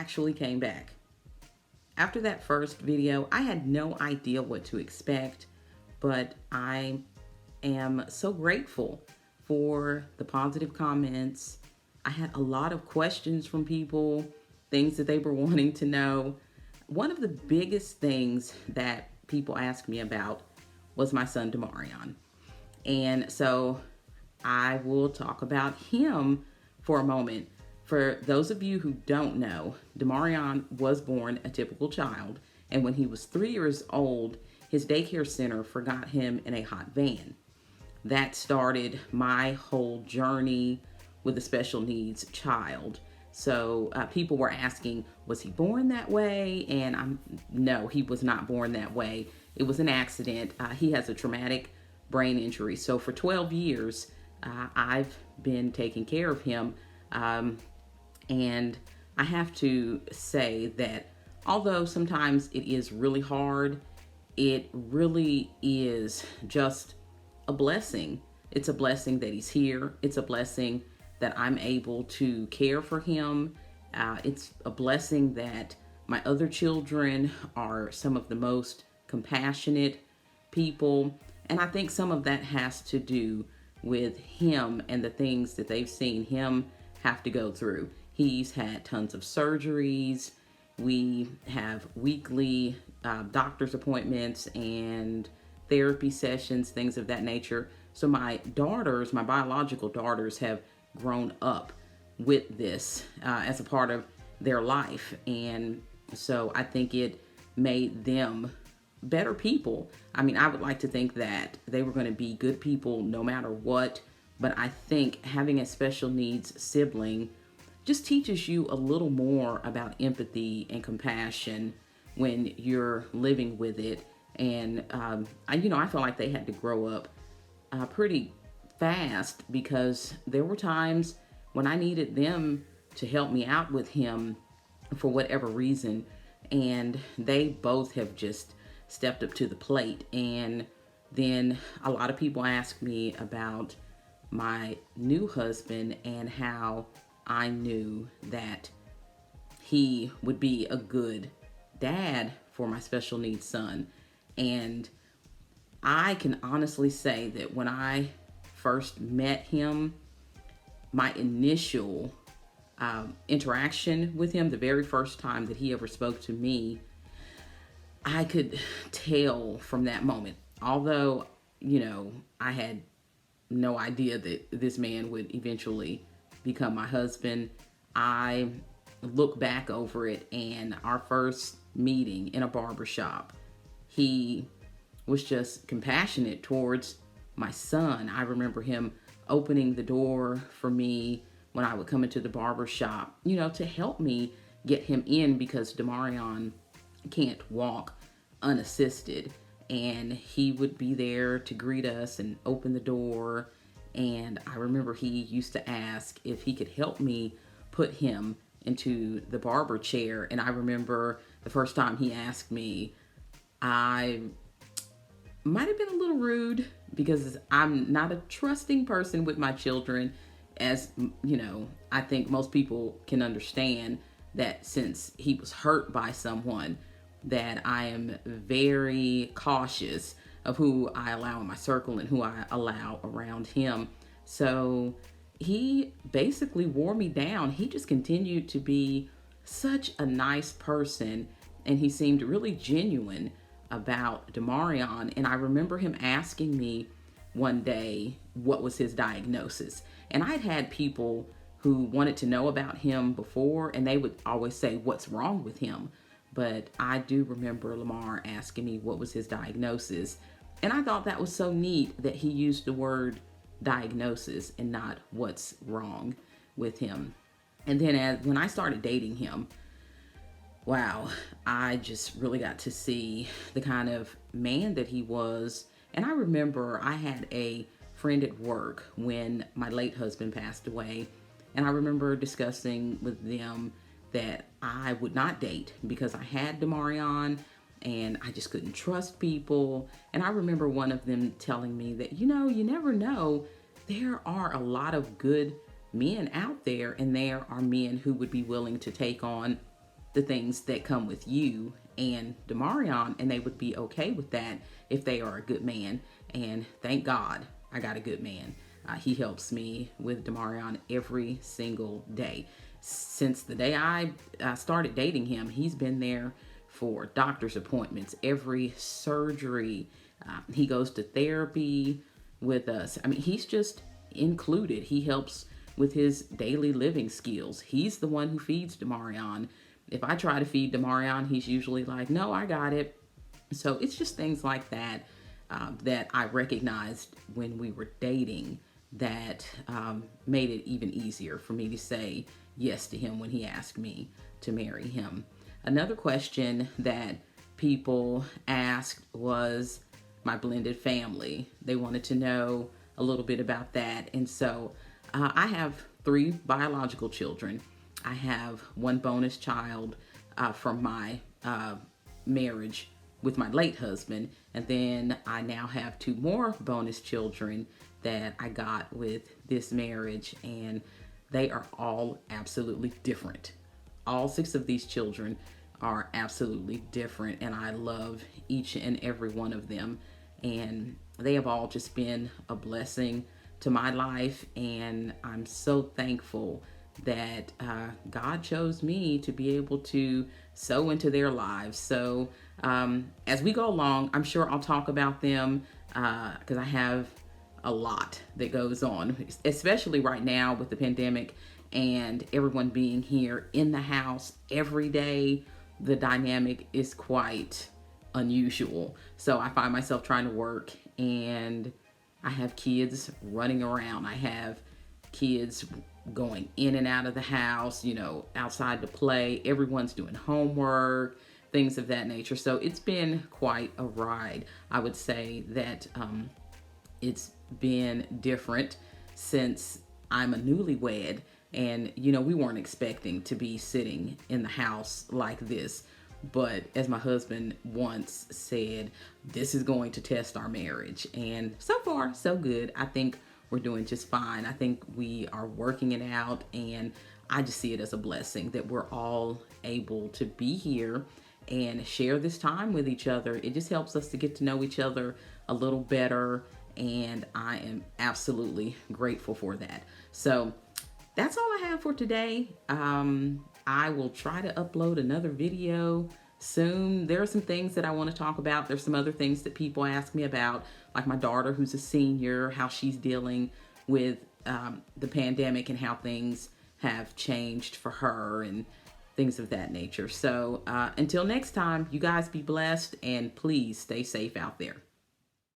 actually came back. After that first video, I had no idea what to expect, but I am so grateful for the positive comments. I had a lot of questions from people, things that they were wanting to know. One of the biggest things that people asked me about was my son Demarion. And so I will talk about him for a moment. For those of you who don't know, Demarion was born a typical child, and when he was 3 years old, his daycare center forgot him in a hot van. That started my whole journey with a special needs child. So people were asking, was he born that way? And no, he was not born that way. It was an accident. He has a traumatic brain injury. So for 12 years, I've been taking care of him. And I have to say that although sometimes it is really hard, it really is just a blessing. It's a blessing that he's here. It's a blessing that I'm able to care for him. It's a blessing that my other children are some of the most compassionate people. And I think some of that has to do with him and the things that they've seen him have to go through. He's had tons of surgeries. We have weekly doctor's appointments and therapy sessions, things of that nature. So my daughters, my biological daughters, have grown up with this as a part of their life. And so I think it made them better people. I mean, I would like to think that they were going to be good people no matter what. But I think having a special needs sibling just teaches you a little more about empathy and compassion when you're living with it. And, I feel like they had to grow up pretty fast because there were times when I needed them to help me out with him for whatever reason. And they both have just stepped up to the plate. And then a lot of people ask me about my new husband and how I knew that he would be a good dad for my special needs son. And I can honestly say that when I first met him, my initial interaction with him, the very first time that he ever spoke to me, I could tell from that moment, although, I had no idea that this man would eventually become my husband, I look back over it and our first meeting in a barbershop, he was just compassionate towards my son. I remember him opening the door for me when I would come into the barbershop, to help me get him in because Demarion can't walk unassisted. And he would be there to greet us and open the door. And I remember he used to ask if he could help me put him into the barber chair. And I remember the first time he asked me, I might have been a little rude because I'm not a trusting person with my children. As I think most people can understand that since he was hurt by someone, that I am very cautious of who I allow in my circle and who I allow around him. So he basically wore me down. He just continued to be such a nice person, and he seemed really genuine about Demarion. And I remember him asking me one day what was his diagnosis. And I'd had people who wanted to know about him before, and they would always say, "What's wrong with him?" But I do remember Lamar asking me what was his diagnosis. And I thought that was so neat that he used the word diagnosis and not what's wrong with him. And then when I started dating him, wow, I just really got to see the kind of man that he was. And I remember I had a friend at work when my late husband passed away. And I remember discussing with them that I would not date because I had Demarion and I just couldn't trust people. And I remember one of them telling me that, you never know. There are a lot of good men out there, and there are men who would be willing to take on the things that come with you and Demarion, and they would be okay with that if they are a good man. And thank God I got a good man. He helps me with Demarion every single day. Since the day I started dating him, he's been there for doctor's appointments, every surgery. He goes to therapy with us. I mean, he's just included. He helps with his daily living skills. He's the one who feeds Demarion. If I try to feed Demarion, he's usually like, no, I got it. So it's just things like that that I recognized when we were dating that made it even easier for me to say yes to him when he asked me to marry him. Another question that people asked was my blended family. They wanted to know a little bit about that. And so I have 3 biological children. I have 1 bonus child from my marriage with my late husband. And then I now have 2 more bonus children that I got with this marriage. And they are all absolutely different. All 6 of these children are absolutely different. And I love each and every one of them. And they have all just been a blessing to my life. And I'm so thankful that God chose me to be able to sow into their lives. So as we go along, I'm sure I'll talk about them because I have a lot that goes on, especially right now with the pandemic and everyone being here in the house every day. The dynamic is quite unusual. So I find myself trying to work, and I have kids running around. I have kids going in and out of the house, outside to play. Everyone's doing homework, things of that nature. So it's been quite a ride. I would say that it's been different since I'm a newlywed. And, we weren't expecting to be sitting in the house like this. But as my husband once said, this is going to test our marriage. And so far, so good. I think we're doing just fine. I think we are working it out. And I just see it as a blessing that we're all able to be here and share this time with each other. It just helps us to get to know each other a little better. And I am absolutely grateful for that. So that's all I have for today. I will try to upload another video soon. There are some things that I want to talk about. There's some other things that people ask me about, like my daughter who's a senior, how she's dealing with the pandemic and how things have changed for her and things of that nature. So until next time, you guys be blessed and please stay safe out there.